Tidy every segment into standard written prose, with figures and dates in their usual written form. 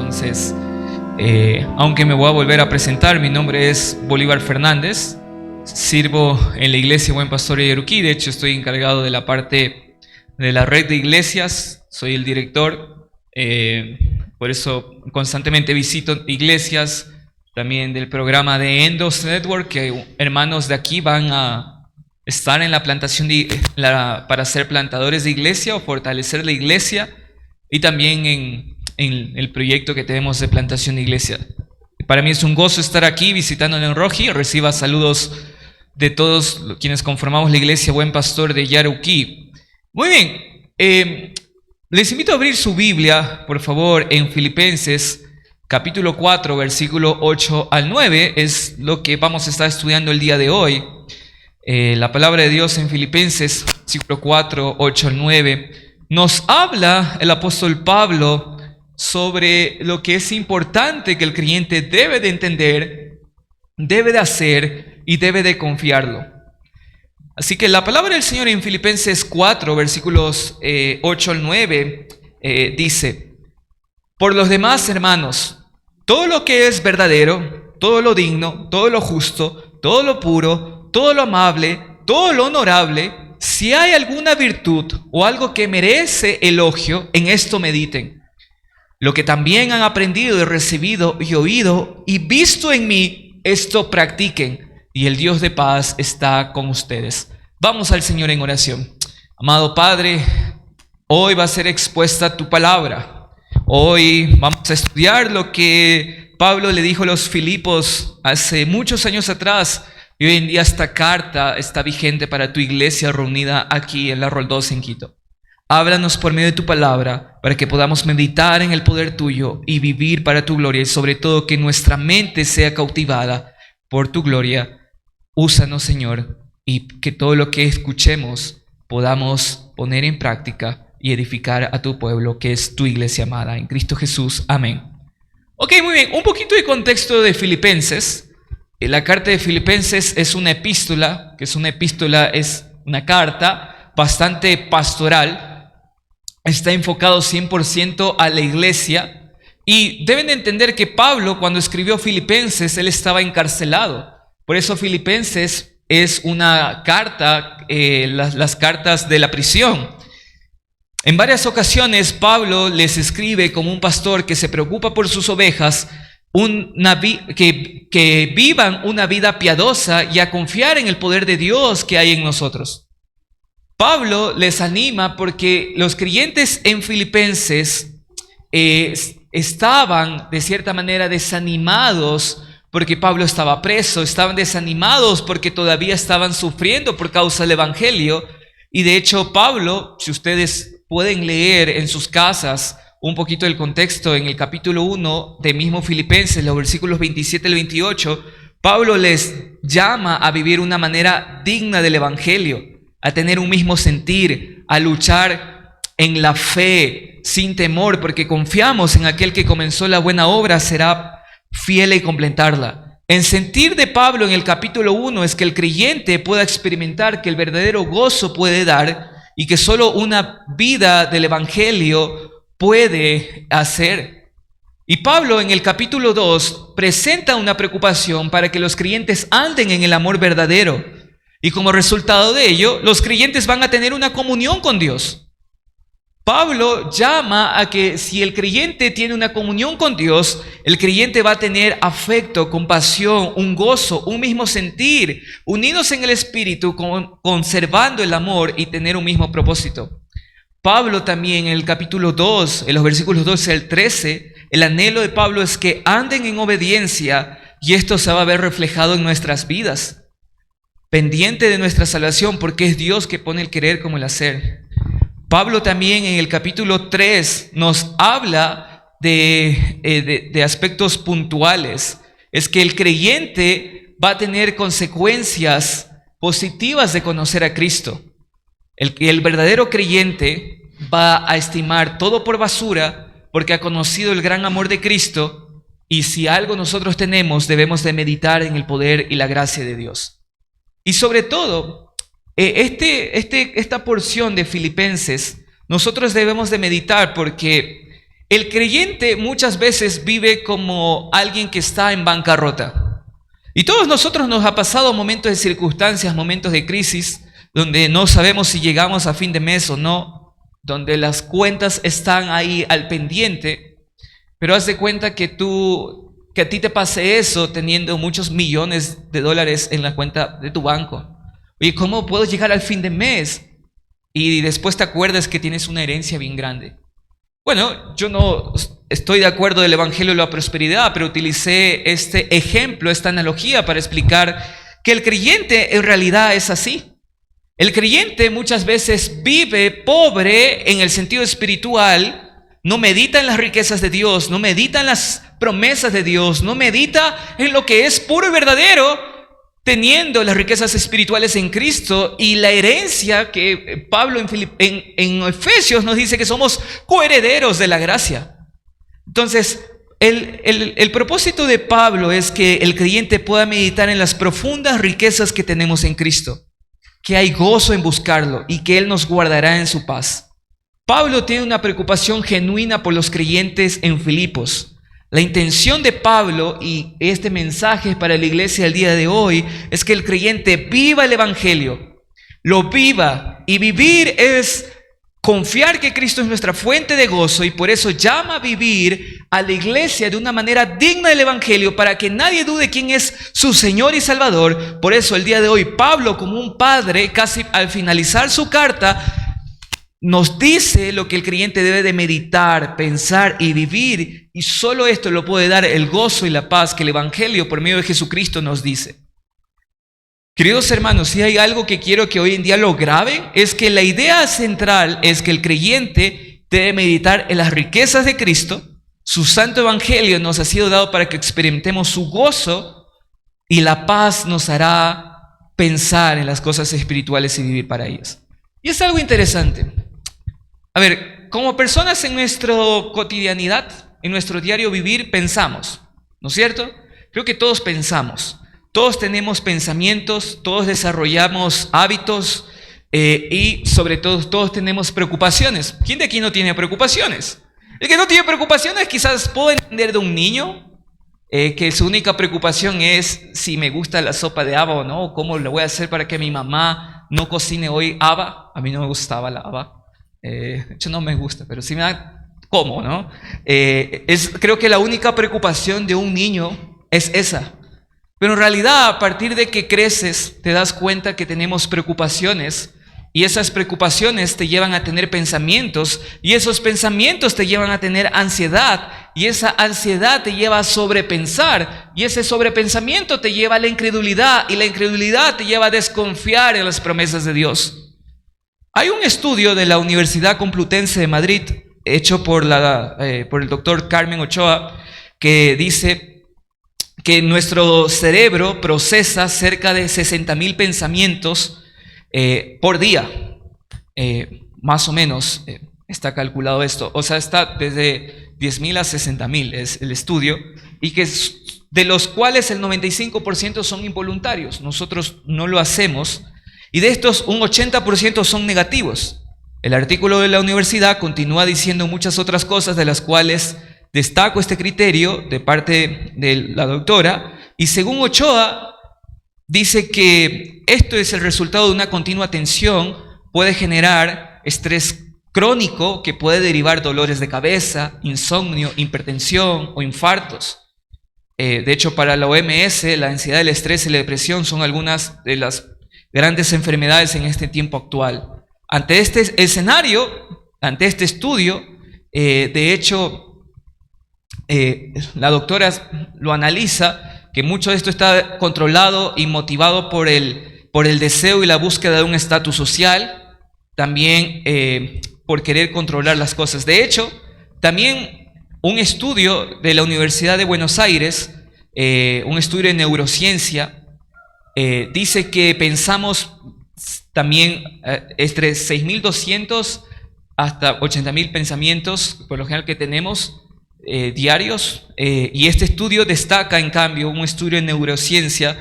Entonces, aunque me voy a volver a presentar, mi nombre es Bolívar Fernández. Sirvo en la iglesia Buen Pastor de Yaruquí. De hecho, estoy encargado de la parte de la red de iglesias. Soy el director. Por eso constantemente visito iglesias. También del programa de Endos Network, que hermanos de aquí van a estar en la plantación para ser plantadores de iglesia o fortalecer la iglesia. Y también en el proyecto que tenemos de plantación de iglesia. Para mí es un gozo estar aquí visitando en Roji. Reciba saludos de todos quienes conformamos la iglesia Buen Pastor de Yaruquí. Muy bien, les invito a abrir su Biblia, por favor, en Filipenses capítulo 4, versículo 8 al 9. Es lo que vamos a estar estudiando el día de hoy. La palabra de Dios en Filipenses, versículo 4, 8 al 9, nos habla el apóstol Pablo sobre lo que es importante que el creyente debe de entender, debe de hacer y debe de confiarlo. Así que la palabra del Señor en Filipenses 4, versículos 8 al 9, dice: por los demás, hermanos, todo lo que es verdadero, todo lo digno, todo lo justo, todo lo puro, todo lo amable, todo lo honorable, si hay alguna virtud o algo que merece elogio, en esto mediten. Lo que también han aprendido y recibido y oído y visto en mí, esto practiquen, y el Dios de paz está con ustedes. Vamos al Señor en oración. Amado Padre, hoy va a ser expuesta tu palabra. Hoy vamos a estudiar lo que Pablo le dijo a los Filipos hace muchos años atrás. Y hoy en día esta carta está vigente para tu iglesia reunida aquí en la Rol 2 en Quito. Háblanos por medio de tu palabra para que podamos meditar en el poder tuyo y vivir para tu gloria, y sobre todo que nuestra mente sea cautivada por tu gloria. Úsanos, Señor, y que todo lo que escuchemos podamos poner en práctica y edificar a tu pueblo, que es tu iglesia amada. En Cristo Jesús. Amén. Ok, muy bien. Un poquito de contexto de Filipenses. La carta de Filipenses es una epístola, es una carta bastante pastoral. Está enfocado 100% a la iglesia. Y deben de entender que Pablo, cuando escribió Filipenses, él estaba encarcelado. Por eso Filipenses es una carta, las cartas de la prisión. En varias ocasiones Pablo les escribe como un pastor que se preocupa por sus ovejas, que vivan una vida piadosa y a confiar en el poder de Dios que hay en nosotros. Pablo les anima porque los creyentes en Filipenses estaban de cierta manera desanimados porque Pablo estaba preso, estaban desanimados porque todavía estaban sufriendo por causa del evangelio. Y de hecho Pablo, si ustedes pueden leer en sus casas un poquito del contexto, en el capítulo 1 de mismo Filipenses, los versículos 27 al 28, Pablo les llama a vivir una manera digna del evangelio, a tener un mismo sentir, a luchar en la fe sin temor, porque confiamos en aquel que comenzó la buena obra, será fiel y completarla. El sentir de Pablo en el capítulo 1 es que el creyente pueda experimentar que el verdadero gozo puede dar y que solo una vida del evangelio puede hacer. Y Pablo en el capítulo 2 presenta una preocupación para que los creyentes anden en el amor verdadero. Y como resultado de ello, los creyentes van a tener una comunión con Dios. Pablo llama a que si el creyente tiene una comunión con Dios, el creyente va a tener afecto, compasión, un gozo, un mismo sentir, unidos en el Espíritu, conservando el amor y tener un mismo propósito. Pablo también en el capítulo 2, en los versículos 12 al 13, el anhelo de Pablo es que anden en obediencia y esto se va a ver reflejado en nuestras vidas. Pendiente de nuestra salvación, porque es Dios que pone el querer como el hacer. Pablo también en el capítulo 3 nos habla de aspectos puntuales. Es que el creyente va a tener consecuencias positivas de conocer a Cristo. El verdadero creyente va a estimar todo por basura porque ha conocido el gran amor de Cristo, y si algo nosotros tenemos, debemos de meditar en el poder y la gracia de Dios. Y sobre todo, esta porción de Filipenses nosotros debemos de meditar porque El creyente muchas veces vive como alguien que está en bancarrota. Y todos nosotros nos ha pasado momentos de circunstancias, momentos de crisis, donde no sabemos si llegamos a fin de mes o no, donde las cuentas están ahí al pendiente, pero haz de cuenta que a ti te pase eso teniendo muchos millones de dólares en la cuenta de tu banco. Oye, ¿cómo puedo llegar al fin de mes? Y después te acuerdas que tienes una herencia bien grande. Bueno, yo no estoy de acuerdo del Evangelio de la Prosperidad, pero utilicé este ejemplo, esta analogía para explicar que el creyente en realidad es así. El creyente muchas veces vive pobre en el sentido espiritual, no medita en las riquezas de Dios, no medita en las promesas de Dios, no medita en lo que es puro y verdadero, teniendo las riquezas espirituales en Cristo y la herencia que Pablo en Efesios nos dice que somos coherederos de la gracia. Entonces, el propósito de Pablo es que el creyente pueda meditar en las profundas riquezas que tenemos en Cristo, que hay gozo en buscarlo y que Él nos guardará en su paz. Pablo tiene una preocupación genuina por los creyentes en Filipos. La intención de Pablo y este mensaje para la iglesia del día de hoy es que el creyente viva el Evangelio, lo viva, y vivir es confiar que Cristo es nuestra fuente de gozo, y por eso llama a vivir a la iglesia de una manera digna del Evangelio para que nadie dude quién es su Señor y Salvador. Por eso el día de hoy Pablo, como un padre, casi al finalizar su carta, nos dice lo que el creyente debe de meditar, pensar y vivir, y solo esto lo puede dar el gozo y la paz que el Evangelio por medio de Jesucristo nos dice. Queridos hermanos, si hay algo que quiero que hoy en día lo graben, es que la idea central es que el creyente debe meditar en las riquezas de Cristo. Su santo Evangelio nos ha sido dado para que experimentemos su gozo, y la paz nos hará pensar en las cosas espirituales y vivir para ellas. Y es algo interesante. A ver, como personas en nuestra cotidianidad, en nuestro diario vivir, pensamos, ¿no es cierto? Creo que todos pensamos, todos tenemos pensamientos, todos desarrollamos hábitos y sobre todo todos tenemos preocupaciones. ¿Quién de aquí no tiene preocupaciones? El que no tiene preocupaciones quizás puedo entender de un niño que su única preocupación es si me gusta la sopa de haba o no, cómo lo voy a hacer para que mi mamá no cocine hoy haba. A mí no me gustaba la haba. De hecho no me gusta, pero sí me da como, ¿no? Creo que la única preocupación de un niño es esa. Pero en realidad, a partir de que creces, te das cuenta que tenemos preocupaciones, y esas preocupaciones te llevan a tener pensamientos, y esos pensamientos te llevan a tener ansiedad, y esa ansiedad te lleva a sobrepensar, y ese sobrepensamiento te lleva a la incredulidad, y la incredulidad te lleva a desconfiar en las promesas de Dios. Hay un estudio de la Universidad Complutense de Madrid, hecho por el doctor Carmen Ochoa, que dice que nuestro cerebro procesa cerca de 60,000 pensamientos por día. Más o menos está calculado esto. O sea, está desde 10,000 a 60,000 es el estudio, y que de los cuales el 95% son involuntarios. Nosotros no lo hacemos. Y de estos, un 80% son negativos. El artículo de la universidad continúa diciendo muchas otras cosas, de las cuales destaco este criterio de parte de la doctora. Y según Ochoa, dice que esto es el resultado de una continua tensión, puede generar estrés crónico que puede derivar dolores de cabeza, insomnio, hipertensión o infartos. De hecho, para la OMS, la ansiedad, el estrés y la depresión son algunas de las grandes enfermedades en este tiempo actual. Ante este escenario, ante este estudio, de hecho, la doctora lo analiza, que mucho de esto está controlado y motivado por el deseo y la búsqueda de un estatus social, también por querer controlar las cosas. De hecho, también un estudio de la Universidad de Buenos Aires, un estudio de neurociencia, dice que pensamos también entre 6,200 hasta 80,000 pensamientos, por lo general, que tenemos diarios, y este estudio destaca, en cambio, un estudio de neurociencia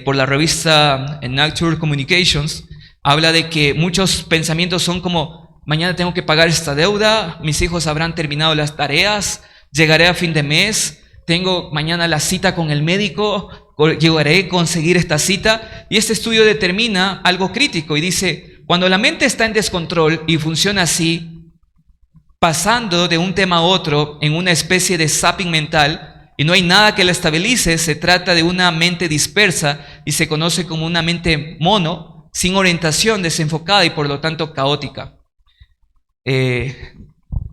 por la revista Nature Communications, habla de que muchos pensamientos son como mañana tengo que pagar esta deuda, mis hijos habrán terminado las tareas, llegaré a fin de mes, tengo mañana la cita con el médico, llegaré a conseguir esta cita. Y este estudio determina algo crítico y dice, cuando la mente está en descontrol y funciona así, pasando de un tema a otro en una especie de zapping mental, y no hay nada que la estabilice, se trata de una mente dispersa y se conoce como una mente mono, sin orientación, desenfocada y por lo tanto caótica.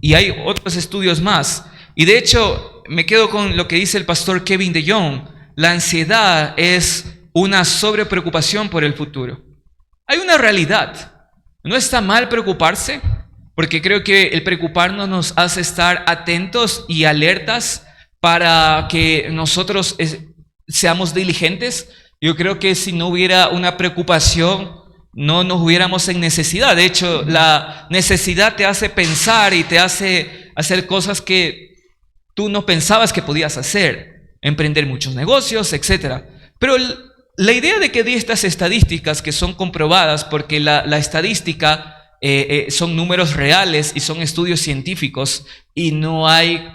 Y hay otros estudios más. Y de hecho, me quedo con lo que dice el pastor Kevin DeYoung. La ansiedad es una sobrepreocupación por el futuro. Hay una realidad. No está mal preocuparse, porque creo que el preocuparnos nos hace estar atentos y alertas para que nosotros seamos diligentes. Yo creo que si no hubiera una preocupación, no nos hubiéramos en necesidad. De hecho, la necesidad te hace pensar y te hace hacer cosas que tú no pensabas que podías hacer, emprender muchos negocios, etc. Pero la idea de que di estas estadísticas que son comprobadas, porque la estadística son números reales y son estudios científicos y no hay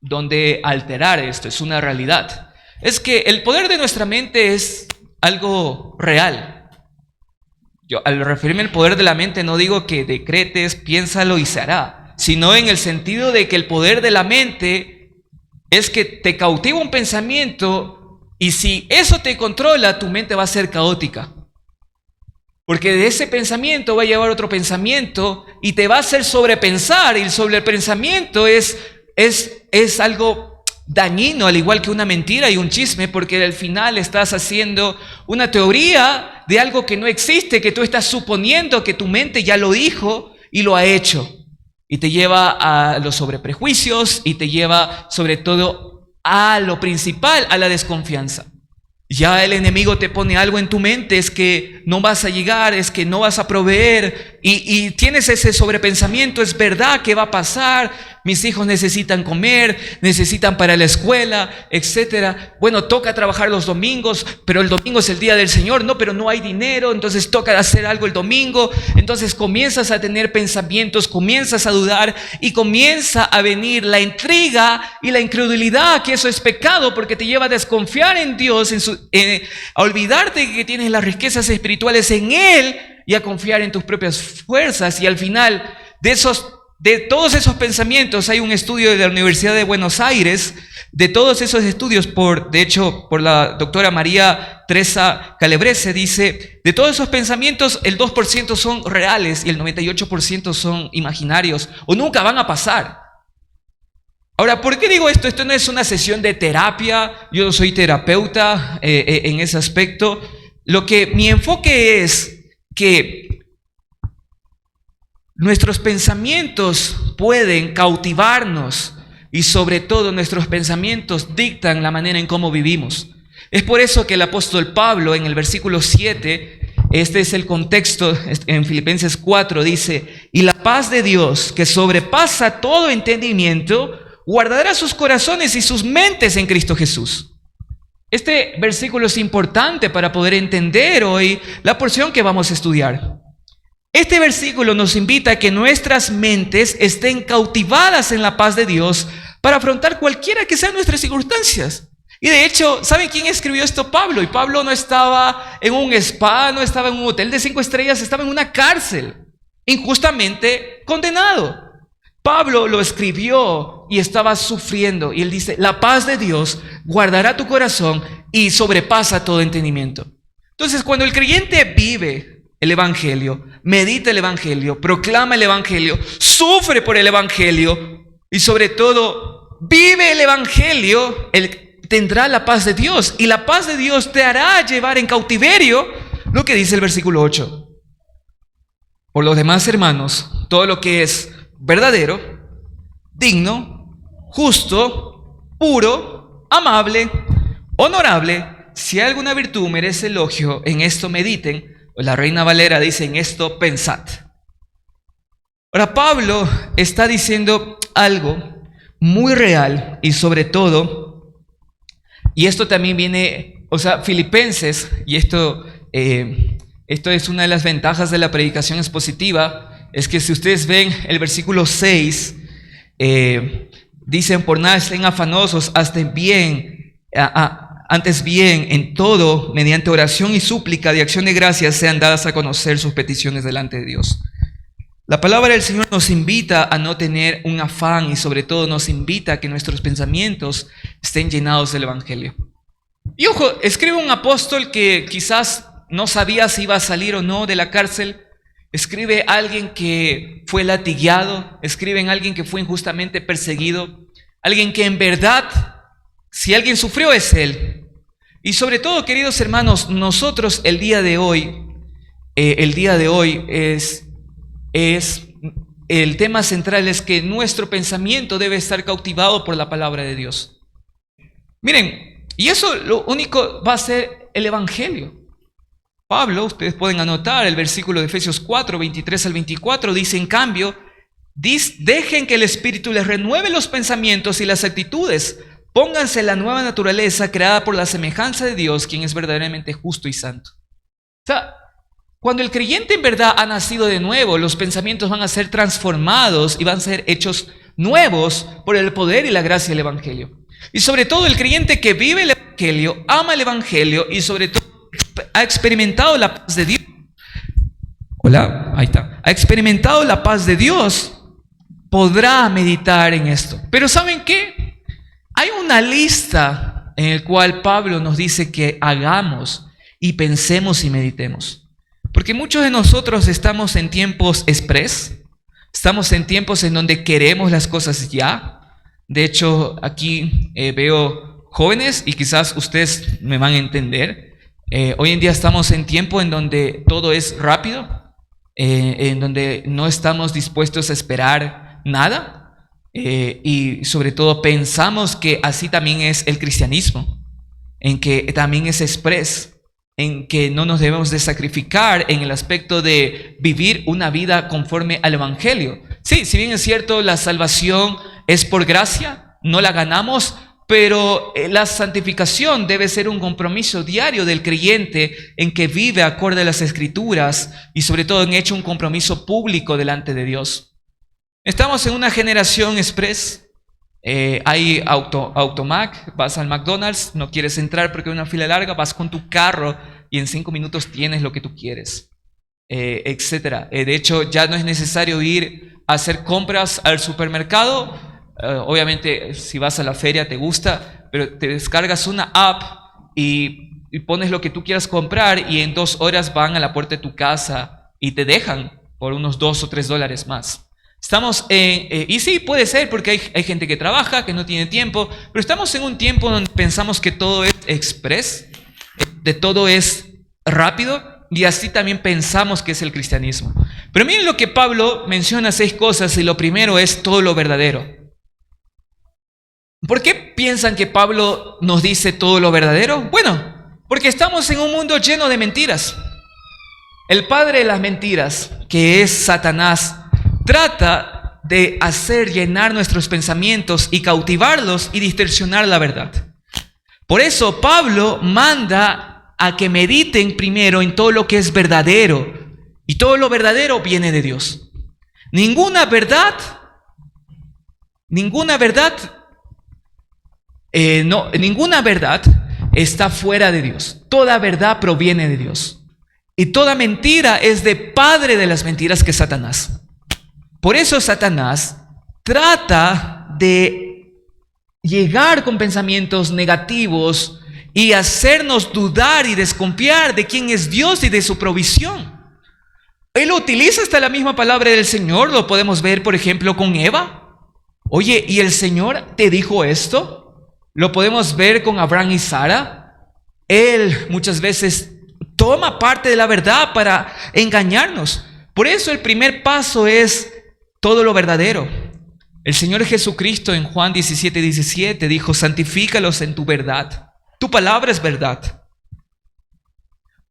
donde alterar esto, es una realidad. Es que el poder de nuestra mente es algo real. Yo al referirme al poder de la mente no digo que decretes, piénsalo y se hará, sino en el sentido de que el poder de la mente es que te cautiva un pensamiento y si eso te controla, tu mente va a ser caótica. Porque de ese pensamiento va a llevar otro pensamiento y te va a hacer sobrepensar, y el sobrepensamiento es algo dañino, al igual que una mentira y un chisme, porque al final estás haciendo una teoría de algo que no existe, que tú estás suponiendo que tu mente ya lo dijo y lo ha hecho. Y te lleva a los sobreprejuicios y te lleva sobre todo a lo principal, a la desconfianza. Ya el enemigo te pone algo en tu mente, es que no vas a llegar, es que no vas a proveer y tienes ese sobrepensamiento, es verdad que va a pasar, mis hijos necesitan comer, necesitan para la escuela, etcétera. Bueno, toca trabajar los domingos, pero el domingo es el día del Señor, no, pero no hay dinero, entonces toca hacer algo el domingo. Entonces comienzas a tener pensamientos, comienzas a dudar y comienza a venir la intriga y la incredulidad, que eso es pecado porque te lleva a desconfiar en Dios, a olvidarte que tienes las riquezas espirituales en Él y a confiar en tus propias fuerzas. Y al final de todos esos pensamientos, hay un estudio de la Universidad de Buenos Aires, de todos esos estudios, de hecho por la doctora María Teresa Calabrese, dice, de todos esos pensamientos el 2% son reales y el 98% son imaginarios o nunca van a pasar. Ahora, ¿por qué digo esto? Esto no es una sesión de terapia, yo no soy terapeuta en ese aspecto. Lo que mi enfoque es que nuestros pensamientos pueden cautivarnos y sobre todo nuestros pensamientos dictan la manera en cómo vivimos. Es por eso que el apóstol Pablo en el versículo 7, este es el contexto, en Filipenses 4 dice, y la paz de Dios que sobrepasa todo entendimiento, guardará sus corazones y sus mentes en Cristo Jesús. Este versículo es importante para poder entender hoy la porción que vamos a estudiar. Este versículo nos invita a que nuestras mentes estén cautivadas en la paz de Dios para afrontar cualquiera que sean nuestras circunstancias. Y de hecho, ¿saben quién escribió esto? Pablo. Y Pablo no estaba en un spa, no estaba en un hotel de 5 estrellas, estaba en una cárcel, injustamente condenado. Pablo lo escribió y estaba sufriendo. Y él dice, la paz de Dios guardará tu corazón y sobrepasa todo entendimiento. Entonces, cuando el creyente vive el Evangelio, medita el Evangelio, proclama el Evangelio, sufre por el Evangelio y sobre todo vive el Evangelio, él tendrá la paz de Dios y la paz de Dios te hará llevar en cautiverio lo que dice el versículo 8. Por los demás, hermanos, todo lo que es verdadero, digno, justo, puro, amable, honorable, si alguna virtud merece elogio, en esto mediten. La Reina Valera dice, en esto pensad. Ahora Pablo está diciendo algo muy real y sobre todo, y esto también viene, Filipenses, y esto es una de las ventajas de la predicación expositiva, es que si ustedes ven el versículo 6, dicen: por nada estén afanosos, antes bien, en todo, mediante oración y súplica de acción de gracias, sean dadas a conocer sus peticiones delante de Dios. La palabra del Señor nos invita a no tener un afán y sobre todo nos invita a que nuestros pensamientos estén llenados del Evangelio. Y ojo, escribe un apóstol que quizás no sabía si iba a salir o no de la cárcel. Escribe alguien que fue latigueado, escribe en alguien que fue injustamente perseguido, alguien que en verdad, si alguien sufrió, es él. Y sobre todo, queridos hermanos, nosotros el día de hoy el tema central es que nuestro pensamiento debe estar cautivado por la palabra de Dios. Miren, y eso lo único va a ser el Evangelio. Pablo, ustedes pueden anotar el versículo de Efesios 4, 23 al 24, dice: en cambio, dejen que el Espíritu les renueve los pensamientos y las actitudes. Pónganse la nueva naturaleza creada por la semejanza de Dios, quien es verdaderamente justo y santo. O sea, cuando el creyente en verdad ha nacido de nuevo, los pensamientos van a ser transformados y van a ser hechos nuevos por el poder y la gracia del Evangelio. Y sobre todo el creyente que vive el Evangelio, ama el Evangelio y sobre todo ha experimentado la paz de Dios. Hola, ahí está. Ha experimentado la paz de Dios, podrá meditar en esto. Pero ¿saben qué? Hay una lista en la cual Pablo nos dice que hagamos y pensemos y meditemos. Porque muchos de nosotros estamos en tiempos express, estamos en tiempos en donde queremos las cosas ya. De hecho, aquí veo jóvenes y quizás ustedes me van a entender. Hoy en día estamos en tiempo en donde todo es rápido, en donde no estamos dispuestos a esperar nada y sobre todo pensamos que así también es el cristianismo, en que también es express, en que no nos debemos de sacrificar en el aspecto de vivir una vida conforme al Evangelio. Sí, si bien es cierto, la salvación es por gracia, no la ganamos, pero la santificación debe ser un compromiso diario del creyente en que vive acorde a las Escrituras y sobre todo en hecho un compromiso público delante de Dios. Estamos en una generación express. Hay Automac, vas al McDonald's, no quieres entrar porque hay una fila larga, vas con tu carro y en 5 minutos tienes lo que tú quieres, etcétera. De hecho, ya no es necesario ir a hacer compras al supermercado. Obviamente, si vas a la feria te gusta, pero te descargas una app y pones lo que tú quieras comprar y en 2 horas van a la puerta de tu casa y te dejan por unos $2 o $3 más. Estamos y sí, puede ser porque hay gente que trabaja, que no tiene tiempo, pero estamos en un tiempo donde pensamos que todo es express, de todo es rápido, y así también pensamos que es el cristianismo. Pero miren lo que Pablo menciona 6 cosas y lo primero es todo lo verdadero. ¿Por qué piensan que Pablo nos dice todo lo verdadero? Bueno, porque estamos en un mundo lleno de mentiras. El padre de las mentiras, que es Satanás, trata de hacer llenar nuestros pensamientos y cautivarlos y distorsionar la verdad. Por eso Pablo manda a que mediten primero en todo lo que es verdadero, y todo lo verdadero viene de Dios. Ninguna verdad está fuera de Dios. Toda verdad proviene de Dios. Y toda mentira es de padre de las mentiras, que es Satanás. Por eso Satanás trata de llegar con pensamientos negativos y hacernos dudar y desconfiar de quién es Dios y de su provisión. Él utiliza hasta la misma palabra del Señor. Lo podemos ver, por ejemplo, con Eva. Oye, ¿y el Señor te dijo esto? Lo podemos ver con Abraham y Sara. Él muchas veces toma parte de la verdad para engañarnos. Por eso el primer paso es todo lo verdadero. El Señor Jesucristo en Juan 17:17 dijo: santifícalos en tu verdad. Tu palabra es verdad.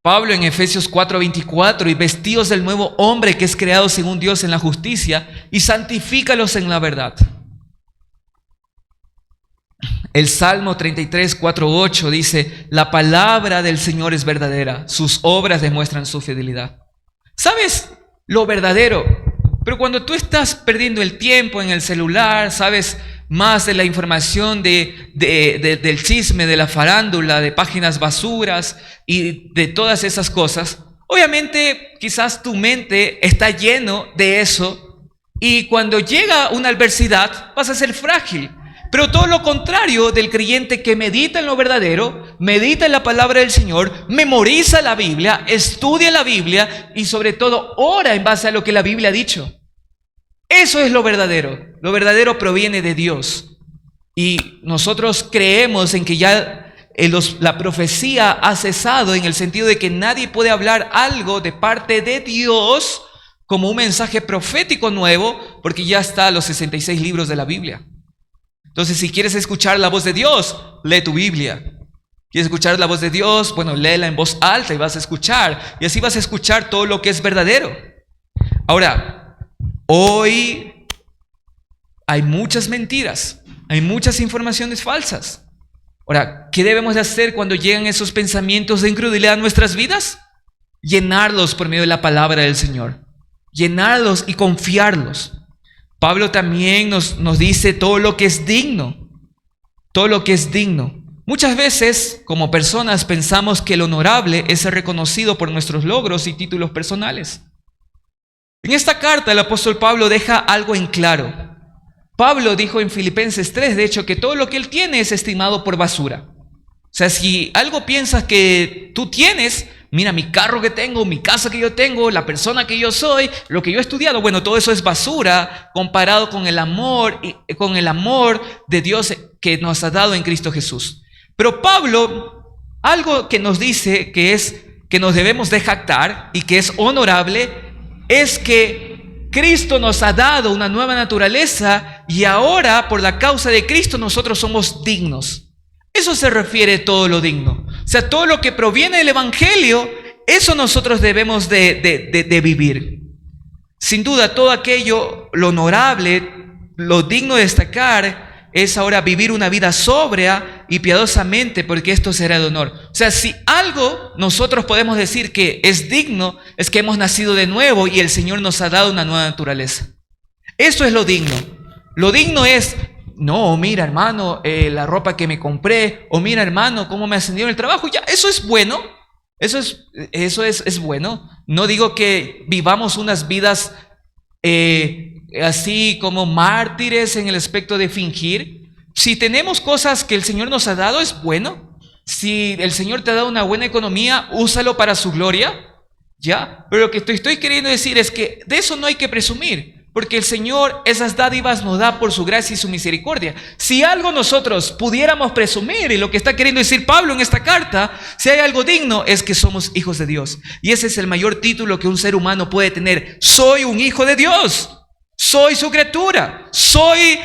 Pablo en Efesios 4:24: y vestidos del nuevo hombre que es creado según Dios en la justicia, y santifícalos en la verdad. El Salmo 33:4-8 dice: la palabra del Señor es verdadera, sus obras demuestran su fidelidad. ¿Sabes lo verdadero? Pero cuando tú estás perdiendo el tiempo en el celular, sabes más de la información del chisme, de la farándula, de páginas basuras y de todas esas cosas, obviamente quizás tu mente está lleno de eso y cuando llega una adversidad vas a ser frágil. Pero todo lo contrario del creyente que medita en lo verdadero, medita en la palabra del Señor, memoriza la Biblia, estudia la Biblia y sobre todo ora en base a lo que la Biblia ha dicho. Eso es lo verdadero. Lo verdadero proviene de Dios. Y nosotros creemos en que ya la profecía ha cesado en el sentido de que nadie puede hablar algo de parte de Dios como un mensaje profético nuevo porque ya está los 66 libros de la Biblia. Entonces, si quieres escuchar la voz de Dios, lee tu Biblia. ¿Quieres escuchar la voz de Dios? Bueno, léela en voz alta y vas a escuchar. Y así vas a escuchar todo lo que es verdadero. Ahora, hoy hay muchas mentiras, hay muchas informaciones falsas. Ahora, ¿qué debemos de hacer cuando llegan esos pensamientos de incredulidad a nuestras vidas? Llenarlos por medio de la palabra del Señor. Llenarlos y confiarlos. Pablo también nos dice todo lo que es digno, todo lo que es digno. Muchas veces, como personas, pensamos que lo honorable es ser reconocido por nuestros logros y títulos personales. En esta carta, el apóstol Pablo deja algo en claro. Pablo dijo en Filipenses 3, de hecho, que todo lo que él tiene es estimado por basura. O sea, si algo piensas que tú tienes, mira mi carro que tengo, mi casa que yo tengo, la persona que yo soy, lo que yo he estudiado, bueno, todo eso es basura comparado con el amor de Dios que nos ha dado en Cristo Jesús. Pero Pablo, algo que nos dice que nos debemos de jactar y que es honorable, es que Cristo nos ha dado una nueva naturaleza y ahora por la causa de Cristo nosotros somos dignos. Eso se refiere a todo lo digno. O sea, todo lo que proviene del Evangelio, eso nosotros debemos de vivir. Sin duda, todo aquello, lo honorable, lo digno de destacar, es ahora vivir una vida sobria y piadosamente, porque esto será de honor. O sea, si algo nosotros podemos decir que es digno, es que hemos nacido de nuevo y el Señor nos ha dado una nueva naturaleza. Eso es lo digno. Lo digno es... No, mira hermano, la ropa que me compré, o mira hermano, cómo me ascendió en el trabajo, ya, eso es bueno, eso es bueno. No digo que vivamos unas vidas así como mártires en el aspecto de fingir. Si tenemos cosas que el Señor nos ha dado, es bueno. Si el Señor te ha dado una buena economía, úsalo para su gloria, ya. Pero lo que estoy queriendo decir es que de eso no hay que presumir. Porque el Señor esas dádivas nos da por su gracia y su misericordia. Si algo nosotros pudiéramos presumir, y lo que está queriendo decir Pablo en esta carta, si hay algo digno, es que somos hijos de Dios. Y ese es el mayor título que un ser humano puede tener. Soy un hijo de Dios. Soy su criatura. Soy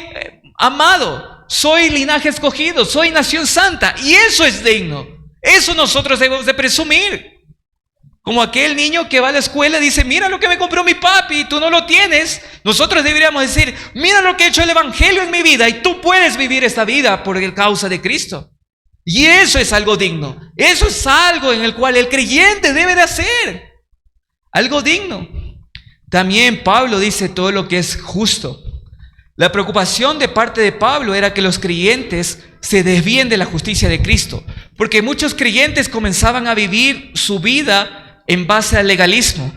amado. Soy linaje escogido. Soy nación santa. Y eso es digno. Eso nosotros debemos de presumir. Como aquel niño que va a la escuela y dice, mira lo que me compró mi papi, tú no lo tienes. Nosotros deberíamos decir, mira lo que ha hecho el Evangelio en mi vida y tú puedes vivir esta vida por causa de Cristo. Y eso es algo digno. Eso es algo en el cual el creyente debe de hacer. Algo digno. También Pablo dice todo lo que es justo. La preocupación de parte de Pablo era que los creyentes se desvíen de la justicia de Cristo. Porque muchos creyentes comenzaban a vivir su vida en base al legalismo.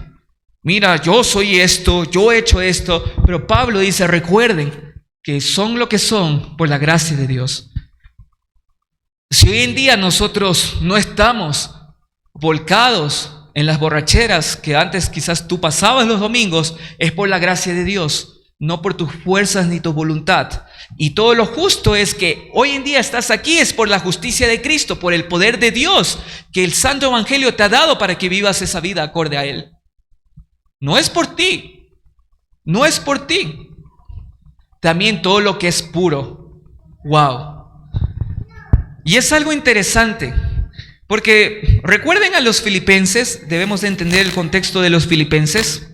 Mira, yo soy esto, yo he hecho esto. Pero Pablo dice, recuerden que son lo que son por la gracia de Dios. Si hoy en día nosotros no estamos volcados en las borracheras que antes quizás tú pasabas los domingos, es por la gracia de Dios, no por tus fuerzas ni tu voluntad. Y todo lo justo es que hoy en día estás aquí, es por la justicia de Cristo, por el poder de Dios, que el Santo Evangelio te ha dado para que vivas esa vida acorde a Él. No es por ti, no es por ti. También todo lo que es puro. Wow. Y es algo interesante, porque recuerden a los filipenses, debemos de entender el contexto de los filipenses.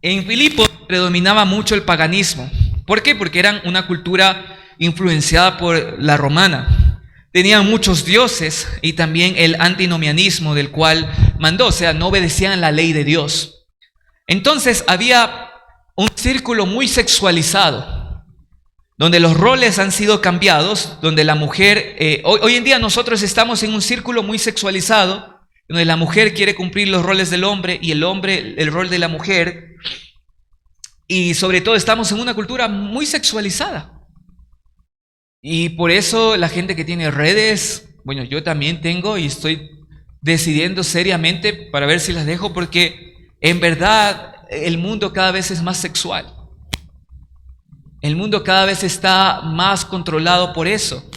En Filipos predominaba mucho el paganismo. ¿Por qué? Porque eran una cultura influenciada por la romana. Tenían muchos dioses y también el antinomianismo del cual mandó, o sea, no obedecían la ley de Dios. Entonces había un círculo muy sexualizado, donde los roles han sido cambiados, donde la mujer, hoy en día nosotros estamos en un círculo muy sexualizado, donde la mujer quiere cumplir los roles del hombre y el hombre el rol de la mujer, y sobre todo estamos en una cultura muy sexualizada. Y por eso la gente que tiene redes, bueno, yo también tengo y estoy decidiendo seriamente para ver si las dejo, porque en verdad el mundo cada vez es más sexual. El mundo cada vez está más controlado por eso.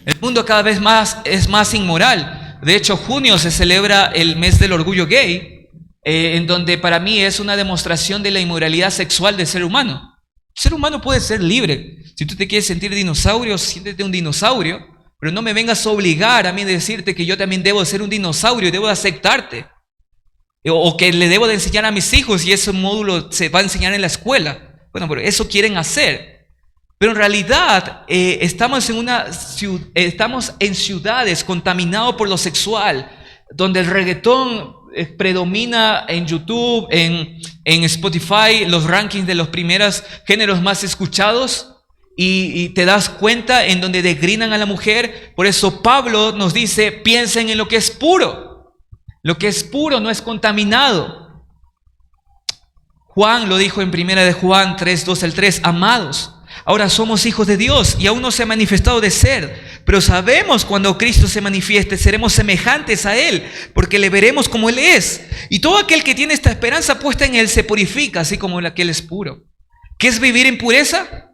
El mundo cada vez más es más inmoral. De hecho, junio se celebra el mes del orgullo gay, en donde para mí es una demostración de la inmoralidad sexual del ser humano. El ser humano puede ser libre. Si tú te quieres sentir dinosaurio, siéntete un dinosaurio, pero no me vengas a obligar a mí a decirte que yo también debo ser un dinosaurio y debo de aceptarte. O que le debo de enseñar a mis hijos y ese módulo se va a enseñar en la escuela. Bueno, pero eso quieren hacer. Pero en realidad estamos en ciudades contaminados por lo sexual, donde el reggaetón predomina en YouTube, en Spotify, los rankings de los primeros géneros más escuchados, y te das cuenta en donde degrinan a la mujer. Por eso Pablo nos dice, piensen en lo que es puro. Lo que es puro no es contaminado. Juan lo dijo en 1 de Juan 3, 2 al 3, amados, ahora somos hijos de Dios y aún no se ha manifestado de ser, pero sabemos cuando Cristo se manifieste seremos semejantes a Él, porque le veremos como Él es. Y todo aquel que tiene esta esperanza puesta en Él se purifica, así como aquel es puro. ¿Qué es vivir en pureza?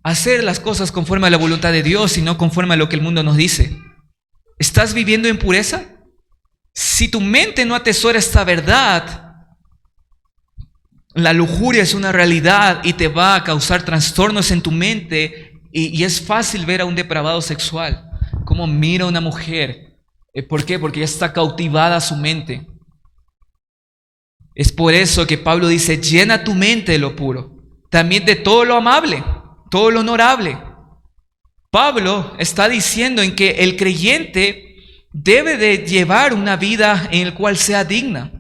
Hacer las cosas conforme a la voluntad de Dios y no conforme a lo que el mundo nos dice. ¿Estás viviendo en pureza? Si tu mente no atesora esta verdad, la lujuria es una realidad y te va a causar trastornos en tu mente, y es fácil ver a un depravado sexual como mira a una mujer. ¿Por qué? Porque ya está cautivada su mente. Es por eso que Pablo dice, llena tu mente de lo puro, también de todo lo amable, todo lo honorable. Pablo está diciendo en que el creyente debe de llevar una vida en la cual sea digna.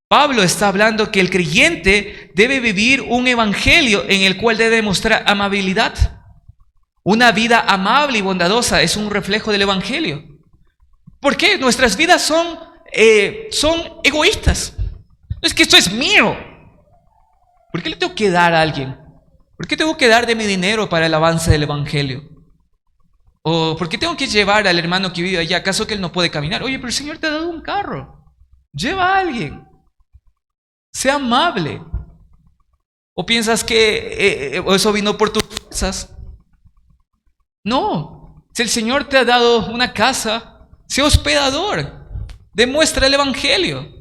Pablo está hablando que el creyente debe vivir un evangelio en el cual debe mostrar amabilidad. Una vida amable y bondadosa es un reflejo del evangelio. ¿Por qué? Nuestras vidas son egoístas. Es que esto es mío. ¿Por qué le tengo que dar a alguien? ¿Por qué tengo que dar de mi dinero para el avance del evangelio? ¿O por qué tengo que llevar al hermano que vive allá? ¿Acaso que él no puede caminar? Oye, pero el Señor te ha dado un carro. Lleva a alguien. Sea amable. ¿O piensas que eso vino por tus fuerzas? No. Si el Señor te ha dado una casa, sea hospedador. Demuestra el evangelio.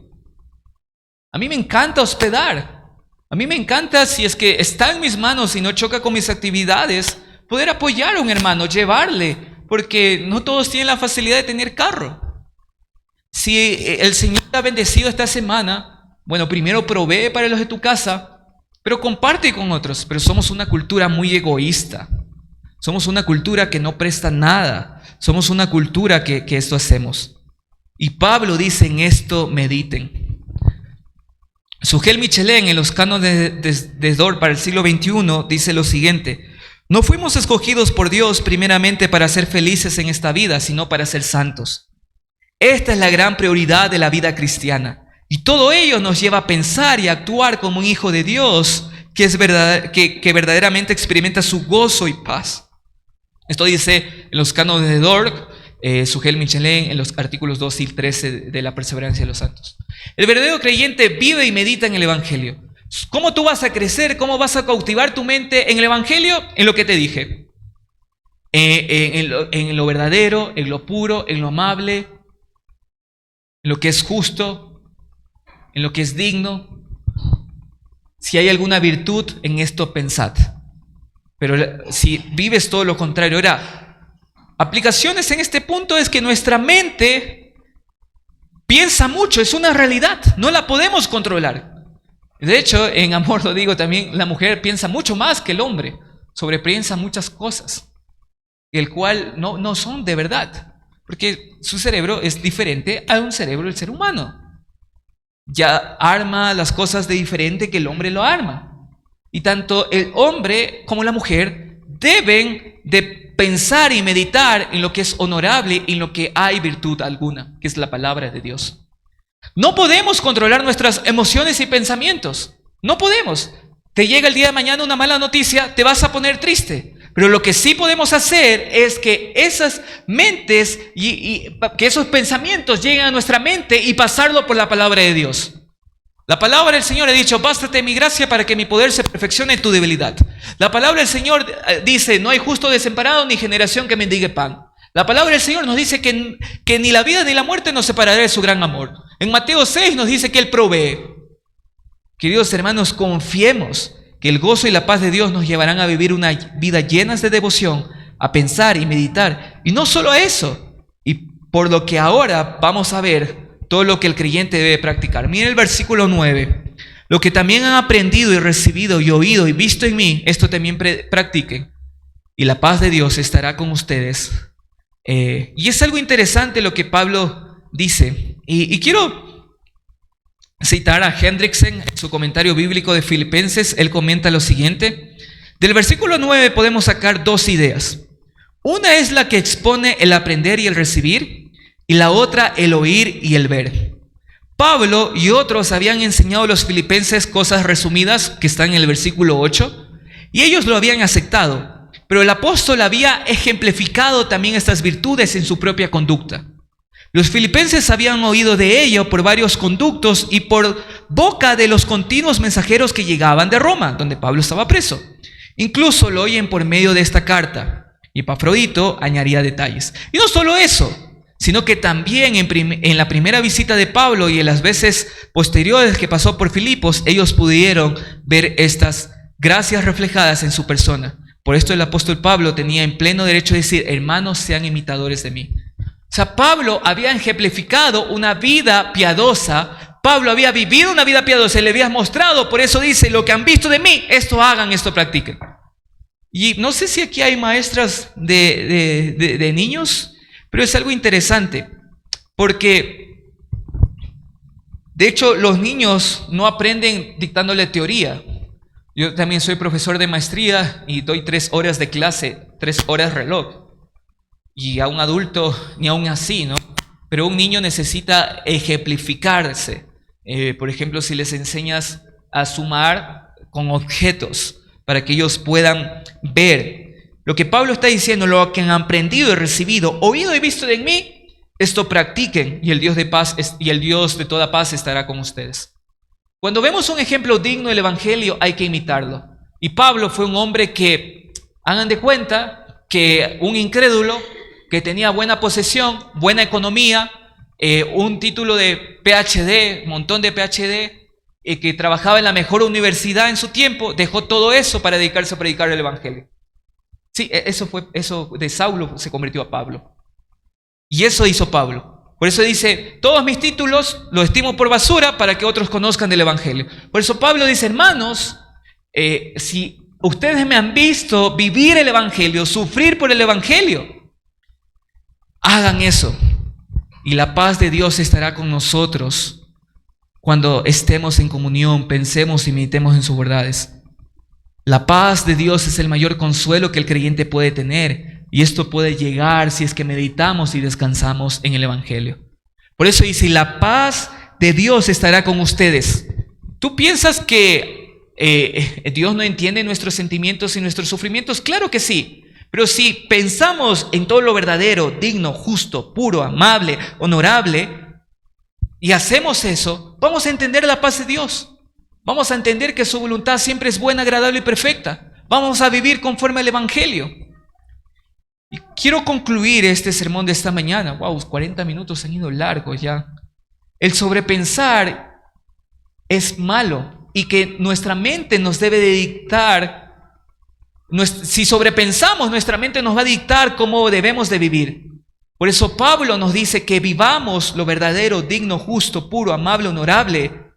A mí me encanta hospedar. A mí me encanta, si es que está en mis manos y no choca con mis actividades, poder apoyar a un hermano, llevarle, porque no todos tienen la facilidad de tener carro. Si el Señor te ha bendecido esta semana, bueno, primero provee para los de tu casa, pero comparte con otros. Pero somos una cultura muy egoísta. Somos una cultura que no presta nada. Somos una cultura que esto hacemos. Y Pablo dice, en esto mediten. Sugel Michelén, en los cánones de Dor para el siglo XXI, dice lo siguiente: no fuimos escogidos por Dios primeramente para ser felices en esta vida, sino para ser santos. Esta es la gran prioridad de la vida cristiana. Y todo ello nos lleva a pensar y a actuar como un hijo de Dios que verdaderamente experimenta su gozo y paz. Esto dice en los cánones de Dor, Sugel Michelén, en los artículos 2 y 13 de la perseverancia de los santos. El verdadero creyente vive y medita en el evangelio. ¿Cómo tú vas a crecer? ¿Cómo vas a cautivar tu mente en el evangelio? En lo que te dije. En lo verdadero, en lo puro, en lo amable, en lo que es justo, en lo que es digno. Si hay alguna virtud, en esto pensad. Pero si vives todo lo contrario. Ahora, aplicaciones en este punto es que nuestra mente piensa mucho, es una realidad, no la podemos controlar. De hecho, en amor lo digo también, la mujer piensa mucho más que el hombre, sobrepiensa muchas cosas, el cual no son de verdad, porque su cerebro es diferente a un cerebro del ser humano. ya arma las cosas de diferente que el hombre lo arma. Y tanto el hombre como la mujer deben de pensar y meditar en lo que es honorable y en lo que hay virtud alguna, que es la palabra de Dios. No podemos controlar nuestras emociones y pensamientos. No podemos. Te llega el día de mañana una mala noticia, te vas a poner triste. Pero lo que sí podemos hacer es que esas mentes que esos pensamientos lleguen a nuestra mente y pasarlo por la palabra de Dios. La palabra del Señor ha dicho: bástate mi gracia para que mi poder se perfeccione en tu debilidad. La palabra del Señor dice: no hay justo desamparado ni generación que mendigue pan. La palabra del Señor nos dice que ni la vida ni la muerte nos separará de su gran amor. En Mateo 6 nos dice que Él provee. Queridos hermanos, confiemos que el gozo y la paz de Dios nos llevarán a vivir una vida llena de devoción, a pensar y meditar. Y no solo a eso, y por lo que ahora vamos a ver todo lo que el creyente debe practicar. Miren el versículo 9. Lo que también han aprendido y recibido y oído y visto en mí, esto también practiquen. Y la paz de Dios estará con ustedes. Y es algo interesante lo que Pablo dice. Y quiero citar a Hendrickson en su comentario bíblico de Filipenses. Él comenta lo siguiente: del versículo 9 podemos sacar dos ideas. Una es la que expone el aprender y el recibir, y la otra el oír y el ver. Pablo y otros habían enseñado a los filipenses cosas resumidas que están en el versículo 8, y ellos lo habían aceptado, pero el apóstol había ejemplificado también estas virtudes en su propia conducta. Los filipenses habían oído de ello por varios conductos y por boca de los continuos mensajeros que llegaban de Roma, donde Pablo estaba preso. Incluso lo oyen por medio de esta carta. Y Epafrodito añadía detalles. Y no solo eso, sino que también en la primera visita de Pablo y en las veces posteriores que pasó por Filipos, ellos pudieron ver estas gracias reflejadas en su persona. Por esto el apóstol Pablo tenía en pleno derecho de decir: hermanos, sean imitadores de mí. O sea, Pablo había ejemplificado una vida piadosa. Pablo había vivido una vida piadosa y le había mostrado. Por eso dice: lo que han visto de mí, esto hagan, esto practiquen. Y no sé si aquí hay maestras de niños, pero es algo interesante. Porque, de hecho, los niños no aprenden dictándole teoría. Yo también soy profesor de maestría y doy 3 horas de clase, 3 horas reloj. Y a un adulto ni aún así, ¿no? Pero un niño necesita ejemplificarse. Por ejemplo, si les enseñas a sumar con objetos para que ellos puedan ver. Lo que Pablo está diciendo: lo que han aprendido y recibido, oído y visto en mí, esto practiquen, y el Dios de paz y el Dios de toda paz estará con ustedes. Cuando vemos un ejemplo digno del Evangelio, hay que imitarlo. Y Pablo fue un hombre que, hagan de cuenta, que un incrédulo que tenía buena posesión, buena economía, un título de PhD, un montón de PhD, que trabajaba en la mejor universidad en su tiempo, dejó todo eso para dedicarse a predicar el Evangelio. Sí, eso de Saulo se convirtió a Pablo. Y eso hizo Pablo. Por eso dice: todos mis títulos los estimo por basura para que otros conozcan del Evangelio. Por eso Pablo dice: hermanos, si ustedes me han visto vivir el Evangelio, sufrir por el Evangelio, hagan eso. Y la paz de Dios estará con nosotros cuando estemos en comunión, pensemos y meditemos en sus verdades. La paz de Dios es el mayor consuelo que el creyente puede tener. Y esto puede llegar si es que meditamos y descansamos en el Evangelio. Por eso dice: la paz de Dios estará con ustedes. ¿Tú piensas que Dios no entiende nuestros sentimientos y nuestros sufrimientos? Claro que sí. Pero si pensamos en todo lo verdadero, digno, justo, puro, amable, honorable, y hacemos eso, vamos a entender la paz de Dios. Vamos a entender que su voluntad siempre es buena, agradable y perfecta. Vamos a vivir conforme al Evangelio. Y quiero concluir este sermón de esta mañana. Wow, 40 minutos han ido largos ya. El sobrepensar es malo y que nuestra mente nos debe de dictar. Si sobrepensamos, nuestra mente nos va a dictar cómo debemos de vivir. Por eso Pablo nos dice que vivamos lo verdadero, digno, justo, puro, amable, honorable,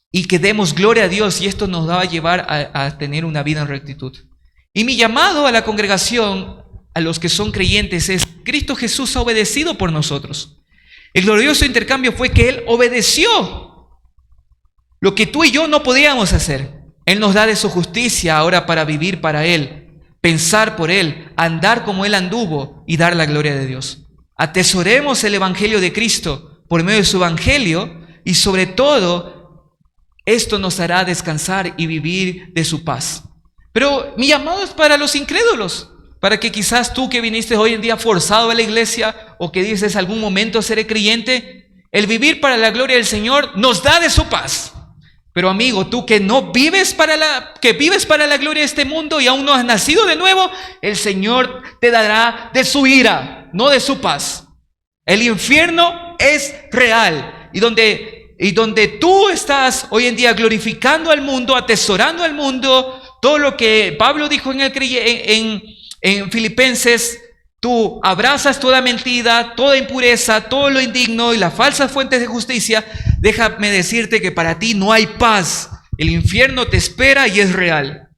y que demos gloria a Dios, y esto nos va a llevar a tener una vida en rectitud. Y mi llamado a la congregación, a los que son creyentes, es: Cristo Jesús ha obedecido por nosotros. El glorioso intercambio fue que Él obedeció Lo que tú y yo no podíamos hacer. Él nos da de su justicia ahora para vivir para Él, pensar por Él, andar como Él anduvo y dar la gloria de Dios. Atesoremos el Evangelio de Cristo por medio de su Evangelio y sobre todo esto nos hará descansar y vivir de su paz. Pero mi llamado es para los incrédulos, para que quizás tú que viniste hoy en día forzado a la iglesia o que dices algún momento seré creyente, el vivir para la gloria del Señor nos da de su paz. Pero amigo, tú que no vives que vives para la gloria de este mundo y aún no has nacido de nuevo, el Señor te dará de su ira, no de su paz. El infierno es real y donde tú estás hoy en día glorificando al mundo, atesorando al mundo, todo lo que Pablo dijo en Filipenses, tú abrazas toda mentira, toda impureza, todo lo indigno y las falsas fuentes de justicia. Déjame decirte que para ti no hay paz. El infierno te espera y es real.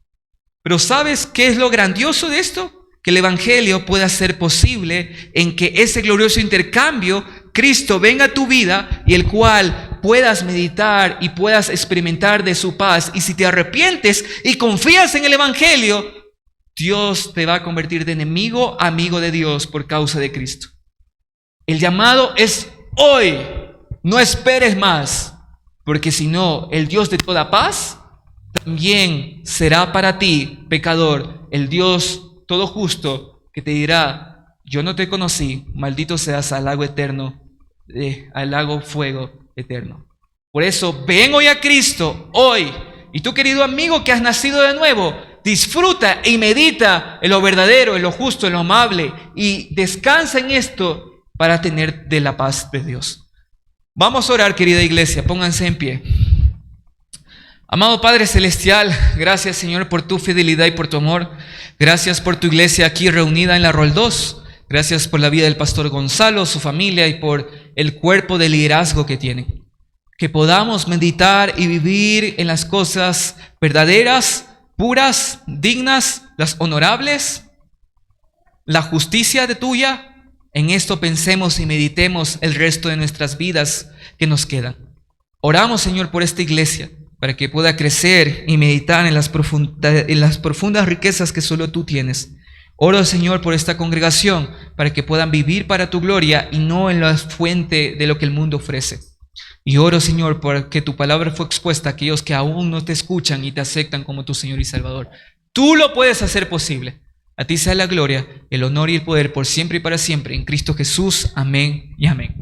Pero ¿sabes qué es lo grandioso de esto? Que el Evangelio pueda ser posible en que ese glorioso intercambio, Cristo venga a tu vida y el cual puedas meditar y puedas experimentar de su paz. Y si te arrepientes y confías en el Evangelio, Dios te va a convertir de enemigo a amigo de Dios por causa de Cristo. El llamado es hoy. No esperes más, porque si no, el Dios de toda paz también será para ti, pecador, el Dios todo justo que te dirá: yo no te conocí, maldito seas al lago eterno, al lago fuego eterno. Por eso, ven hoy a Cristo, hoy. Y tú, querido amigo que has nacido de nuevo, disfruta y medita en lo verdadero, en lo justo, en lo amable y descansa en esto para tener de la paz de Dios. Vamos a orar, querida iglesia, pónganse en pie. Amado Padre Celestial, gracias Señor por tu fidelidad y por tu amor. Gracias por tu iglesia aquí reunida en la Rol 2. Gracias por la vida del pastor Gonzalo, su familia y por el cuerpo de liderazgo que tienen. Que podamos meditar y vivir en las cosas verdaderas, puras, dignas, las honorables, la justicia de tuya. En esto pensemos y meditemos el resto de nuestras vidas que nos quedan. Oramos, Señor, por esta iglesia, para que pueda crecer y meditar en las profundas riquezas que solo tú tienes. Oro, Señor, por esta congregación, para que puedan vivir para tu gloria y no en la fuente de lo que el mundo ofrece. Y oro, Señor, porque tu palabra fue expuesta a aquellos que aún no te escuchan y te aceptan como tu Señor y Salvador. Tú lo puedes hacer posible. A ti sea la gloria, el honor y el poder por siempre y para siempre. En Cristo Jesús. Amén y amén.